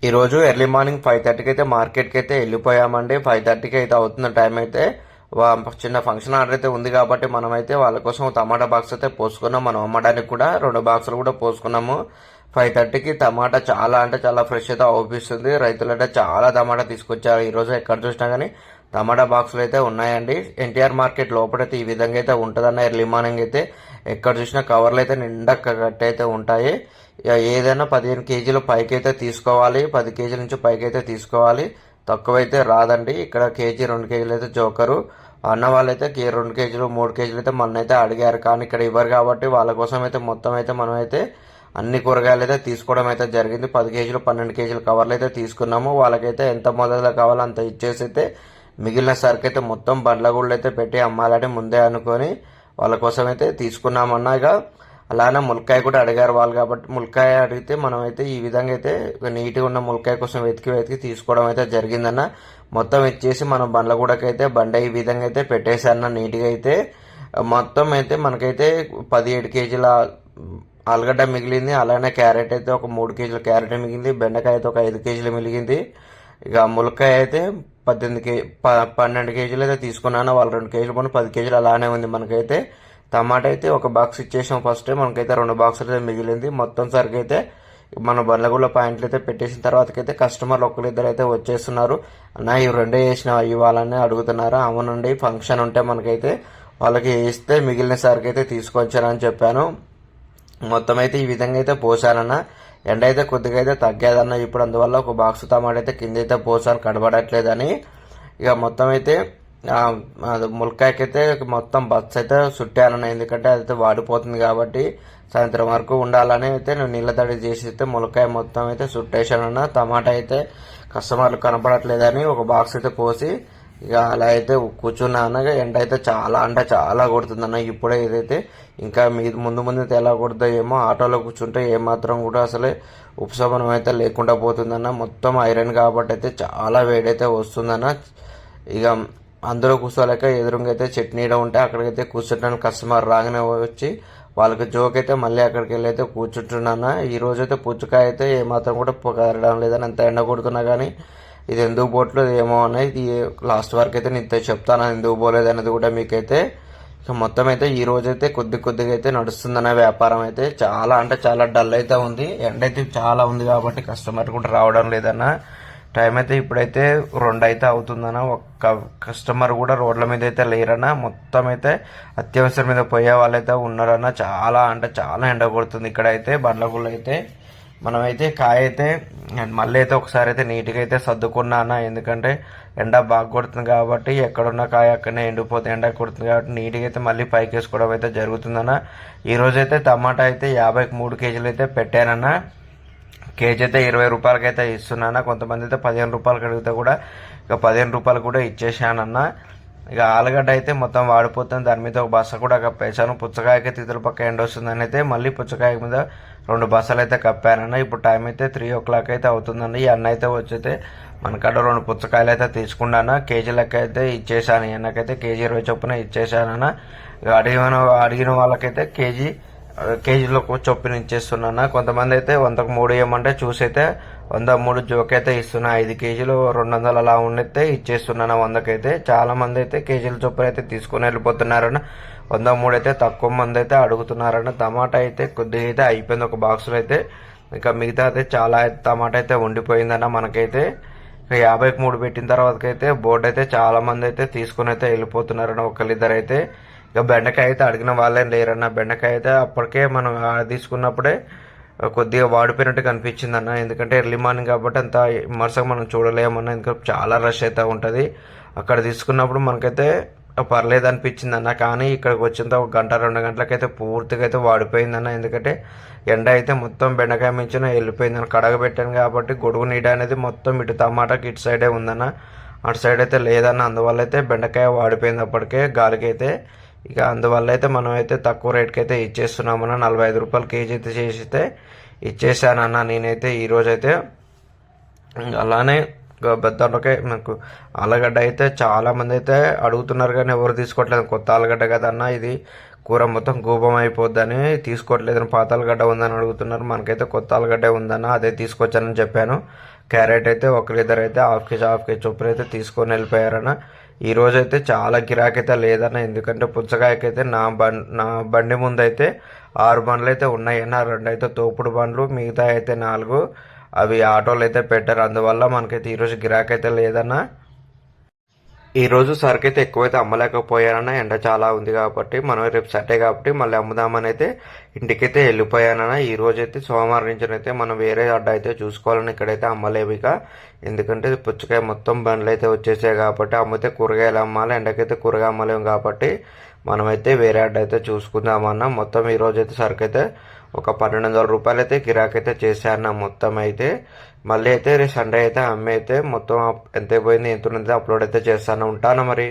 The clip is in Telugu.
ఈరోజు ఎర్లీ మార్నింగ్ 5:30కి అయితే మార్కెట్కి అయితే వెళ్ళిపోయామండి. 5:30కి అయితే అవుతున్న టైం అయితే చిన్న ఫంక్షన్ ఆర్డర్ అయితే ఉంది కాబట్టి మనమైతే వాళ్ళ కోసం టమాటా బాక్స్ అయితే పోసుకున్నాం. మనం అమ్మడానికి కూడా 2 బాక్సులు కూడా పోసుకున్నాము. 5:30కి టమాటా చాలా అంటే చాలా ఫ్రెష్ అయితే అవుపిస్తుంది. రైతులు అయితే చాలా టమాటా తీసుకొచ్చారు. ఈరోజు ఎక్కడ చూసినా కానీ టమాటా బాక్సులు అయితే ఉన్నాయండి. ఎన్టీఆర్ మార్కెట్ లోపలైతే ఈ విధంగా అయితే ఉంటుందన్న ఎర్లీ మార్నింగ్ అయితే ఎక్కడ చూసినా కవర్లు అయితే నిండా కట్టి అయితే ఉంటాయి. ఏదైనా 15 కేజీలు పైకి అయితే తీసుకోవాలి, 10 కేజీల నుంచి పైకి అయితే తీసుకోవాలి. తక్కువైతే రాదండి. ఇక్కడ కేజీ 2 కేజీలు అయితే జోకరు అన్న వాళ్ళైతే 2 కేజీలు 3 కేజీలు అయితే మనైతే అడిగారు, కానీ ఇక్కడ ఇవ్వరు కాబట్టి వాళ్ళ కోసం అయితే మొత్తం అయితే మనమైతే అన్ని కూరగాయలు అయితే తీసుకోవడం అయితే జరిగింది. 10 కేజీలు 12 కేజీల కవర్లు అయితే తీసుకున్నాము. వాళ్ళకైతే ఎంత మొదలు కావాలో అంత ఇచ్చేసి అయితే మిగిలిన సరుకు అయితే మొత్తం బండ్ల గుళ్ళు అయితే పెట్టి అమ్మాలని ముందే అనుకొని వాళ్ళ కోసం అయితే తీసుకున్నామన్నా. ఇక అలానే ములక్కాయ కూడా అడిగారు వాళ్ళు కాబట్టి ములక్కాయ అడిగితే మనం అయితే ఈ విధంగా అయితే నీట్గా ఉన్న ములక్కాయ కోసం వెతికి తీసుకోవడం అయితే జరిగిందన్న. మొత్తం ఇచ్చేసి మనం బండ్లగూడకైతే బండ ఈ విధంగా అయితే పెట్టేశారన్న నీట్గా అయితే. మొత్తం అయితే మనకైతే 17 కేజీల ఆలుగడ్డ మిగిలింది. అలానే క్యారెట్ అయితే ఒక 3 కేజీల క్యారెట్ మిగిలింది. బెండకాయ అయితే ఒక 5 కేజీలు మిగిలింది. ఇక ములక్కాయ అయితే 12 కేజీలు అయితే తీసుకున్నాను. వాళ్ళు 2 కేజీలు పోను 10 కేజీలు అలానే ఉంది. మనకైతే టమాటా అయితే ఒక బాక్స్ ఇచ్చేసాం ఫస్ట్. మనకైతే 2 బాక్సులు అయితే మిగిలింది. మొత్తం సరికి అయితే మన బండ్లగూడ పాయింట్లు అయితే పెట్టేసిన తర్వాతకైతే కస్టమర్లు ఒకరిద్దరు అయితే వచ్చేస్తున్నారు. అన్న ఇవి 2 వేసిన ఇవ్వాలని అడుగుతున్నారు. అవునండి, ఫంక్షన్ ఉంటే మనకైతే వాళ్ళకి వేస్తే మిగిలిన సరికి అయితే తీసుకొచ్చానని చెప్పాను. మొత్తం అయితే ఈ విధంగా అయితే పోసానన్న. ఎండ అయితే కొద్దిగా అయితే తగ్గేదన్న ఇప్పుడు, అందువల్ల ఒక బాక్స్ టమాటా అయితే కింద అయితే పోసాను కనబడట్లేదని. ఇక మొత్తం అయితే ములక్కాయకైతే మొత్తం బస్ అయితే చుట్టానన్న, ఎందుకంటే అదైతే వాడిపోతుంది కాబట్టి సాయంత్రం వరకు ఉండాలని అయితే నేను నీళ్ళ తడి చేసి అయితే ములక్కాయ మొత్తం అయితే చుట్టేశానన్న. టమాటా అయితే కస్టమర్లు కనపడట్లేదని ఒక బాక్స్ అయితే పోసి ఇక అలా అయితే కూర్చున్నా అన్నగా. ఎండ అయితే చాలా అంటే చాలా కొడుతుందన్న ఇప్పుడే. ఇదైతే ఇంకా ముందు అయితే ఎలా కొడుతుందో ఏమో. ఆటోలో కూర్చుంటే ఏమాత్రం కూడా అసలే ఉపశమనం అయితే లేకుండా పోతుందన్న. మొత్తం ఐరన్ కాబట్టి అయితే చాలా వేడైతే వస్తుందన్న. ఇక అందరూ కూర్చోలేక ఎదురుగా అయితే చట్నీలో ఉంటే అక్కడికైతే కూర్చుంటాను. కస్టమర్ రాగానే వచ్చి వాళ్ళకి జోక్ అయితే మళ్ళీ అక్కడికి వెళ్ళి అయితే కూర్చుంటున్నాను. ఈ రోజు అయితే పుచ్చకాయ అయితే ఏమాత్రం కూడా కదలడం లేదని అంత ఎండ కొడుతున్నా కానీ ఇది ఎందుకు పోవట్లేదు ఏమో అనేది ఇది లాస్ట్ వరకు అయితే నేను చెప్తాను ఎందుకు పోలేదు అనేది కూడా మీకైతే. ఇక మొత్తం అయితే ఈ రోజు అయితే కొద్దిగా అయితే నడుస్తుందన్న వ్యాపారం అయితే. చాలా అంటే చాలా డల్ అయితే ఉంది. ఎండ అయితే చాలా ఉంది కాబట్టి కస్టమర్ కూడా రావడం లేదన్న. టైం అయితే ఇప్పుడైతే 2 అయితే అవుతుందన్న. ఒక్క కస్టమర్ కూడా రోడ్ల మీద అయితే లేరన్న. మొత్తం అయితే అత్యవసరం మీద పోయే వాళ్ళైతే ఉన్నారన్న. చాలా అంటే చాలా ఎండ కొడుతుంది ఇక్కడ అయితే బండ్లగూళ్ళు అయితే. మనమైతే కాయ అయితే మళ్ళీ అయితే ఒకసారి అయితే నీట్గా అయితే సర్దుకున్నా అన్న, ఎందుకంటే ఎండ బాగా కొడుతుంది కాబట్టి ఎక్కడున్న కాయ అక్కడనే ఎండిపోతే ఎండ కొడుతుంది కాబట్టి నీట్గా అయితే మళ్ళీ పైకి వేసుకోవడం అయితే జరుగుతుందన్న. ఈరోజైతే టమాటా అయితే 53 కేజీలు అయితే పెట్టానన్న. కేజీ అయితే 20 రూపాయలకి అయితే ఇస్తున్నాను. కొంతమంది అయితే 15 రూపాయలకి అడిగితే కూడా ఇక 15 రూపాయలు కూడా ఇచ్చేసానన్న. ఇక ఆలుగడ్డ అయితే మొత్తం వాడిపోతుంది. దాని మీద ఒక బస్స కూడా కప్పేశాను. పుచ్చకాయకి తిథుల పక్క ఎండ వస్తుందని అయితే మళ్ళీ పుచ్చకాయ మీద 2 బస్సలు అయితే కప్పానన్న. ఇప్పుడు టైం అయితే 3 o'clock అయితే అవుతుందండి. ఈ అన్న అయితే వచ్చితే మనకాడ 2 పుచ్చకాయలు అయితే తీసుకున్నాను. కేజీ లెక్క అయితే ఇచ్చేసాను. ఈ అన్నకైతే కేజీ 20 చొప్పున ఇచ్చేసానన్న. ఇక అడిగిన వాళ్ళకైతే కేజీలో చొప్పున ఇచ్చేస్తున్నాను. కొంతమంది అయితే 100కు 3 ఇవ్వమంటే చూసి అయితే 103 జోక్ అయితే ఇస్తున్నా. 5 కేజీలు 200 అలా ఉండితే ఇచ్చేస్తున్నాను 100కైతే. చాలా మంది అయితే కేజీల చొప్పున అయితే తీసుకుని వెళ్ళిపోతున్నారన్న. 103 అయితే తక్కువ మంది అయితే అడుగుతున్నారన్న. టమాటా అయితే కొద్దిగా అయితే అయిపోయింది ఒక బాక్సులో అయితే. ఇంకా మిగతా అయితే చాలా టమాటా అయితే ఉండిపోయిందన్న మనకైతే. ఇక 53 పెట్టిన తర్వాతకైతే బోర్డు అయితే చాలా మంది అయితే తీసుకుని అయితే వెళ్ళిపోతున్నారన్న. ఒకళ్ళిద్దరు అయితే. ఇక బెండకాయ అయితే అడిగిన వాళ్ళే లేరన్న. బెండకాయ అయితే అప్పటికే మనం తీసుకున్నప్పుడే కొద్దిగా వాడిపోయినట్టు కనిపించింది అన్న, ఎందుకంటే ఎర్లీ మార్నింగ్ కాబట్టి అంత విమర్శగా మనం చూడలేమన్నా. ఎందుకంటే చాలా రష్ అయితే ఉంటుంది. అక్కడ తీసుకున్నప్పుడు మనకైతే పర్లేదు అనిపించింది అన్న, కానీ ఇక్కడికి వచ్చిన ఒక 1-2 గంటలకైతే పూర్తిగా అయితే వాడిపోయిందన్న. ఎందుకంటే ఎండ అయితే మొత్తం బెండకాయ మించిన వెళ్ళిపోయిందన్న. కడగబెట్టాను కాబట్టి గొడుగు నీడ అనేది మొత్తం ఇటు టమాటాకి ఇటు సైడే ఉందన్న, అటు సైడ్ అయితే లేదన్న. అందువల్ల అయితే బెండకాయ వాడిపోయింది అప్పటికే గాలికి అయితే. ఇక అందువల్ల అయితే మనం అయితే తక్కువ రేట్కి అయితే ఇచ్చేస్తున్నామన్న. 45 రూపాయలు కేజీ అయితే చేసితే ఇచ్చేసానన్న నేనైతే ఈరోజైతే. అలానే బెద్దొండకాయ నాకు ఆలుగడ్డ అయితే చాలా మంది అయితే అడుగుతున్నారు కానీ ఎవరు తీసుకోవట్లేదు. కొత్త ఆలుగడ్డ కదన్న ఇది, కూర మొత్తం గూపం అయిపోద్దని తీసుకోవట్లేదని పాత ఆలుగడ్డ ఉందని అడుగుతున్నారు. మనకైతే కొత్త ఆలుగడ్డ ఉందన్న అదే తీసుకొచ్చానని చెప్పాను. క్యారెట్ అయితే ఒకరిద్దరు అయితే హాఫ్ కేజీ చొప్పున అయితే తీసుకొని వెళ్ళిపోయారన్న. ఈ రోజు అయితే చాలా గిరాకైతే లేదన్న, ఎందుకంటే పుచ్చకాయకైతే నా బండి ముందు అయితే 6 బండ్లు అయితే ఉన్నాయన్న. 2 అయితే తోపుడు బండ్లు, మిగతా అయితే 4 అవి ఆటోలు అయితే పెట్టారు. అందువల్ల మనకైతే ఈరోజు గిరాకైతే లేదన్న. ఈ రోజు సరుకు అయితే ఎక్కువైతే అమ్మలేకపోయానన్న, ఎండ చాలా ఉంది కాబట్టి. మనం రేపు సండే కాబట్టి మళ్ళీ అమ్ముదామని అయితే ఇంటికైతే వెళ్ళిపోయానన్న. ఈ రోజు అయితే సోమవారం నుంచి అయితే మనం వేరే అడ్డ అయితే చూసుకోవాలని ఇక్కడైతే అమ్మలేవు ఇక, ఎందుకంటే పుచ్చకాయ మొత్తం బండ్లు అయితే వచ్చేసాయి కాబట్టి. అమ్మితే కూరగాయలు అమ్మాలి, ఎండకైతే కూరగాయ అమ్మలేము కాబట్టి మనమైతే వేరే అడ్డ అయితే చూసుకుందామన్న. మొత్తం ఈ రోజు అయితే సరుకు అయితే ఒక 1200 రూపాయలు అయితే గిరాకైతే చేశాను మొత్తం అయితే. మళ్ళీ అయితే రేపు సండే అయితే అమ్మి అయితే మొత్తం ఎంత పోయింది ఎంత ఉన్నది అప్లోడ్ అయితే చేస్తాను. ఉంటాను మరి.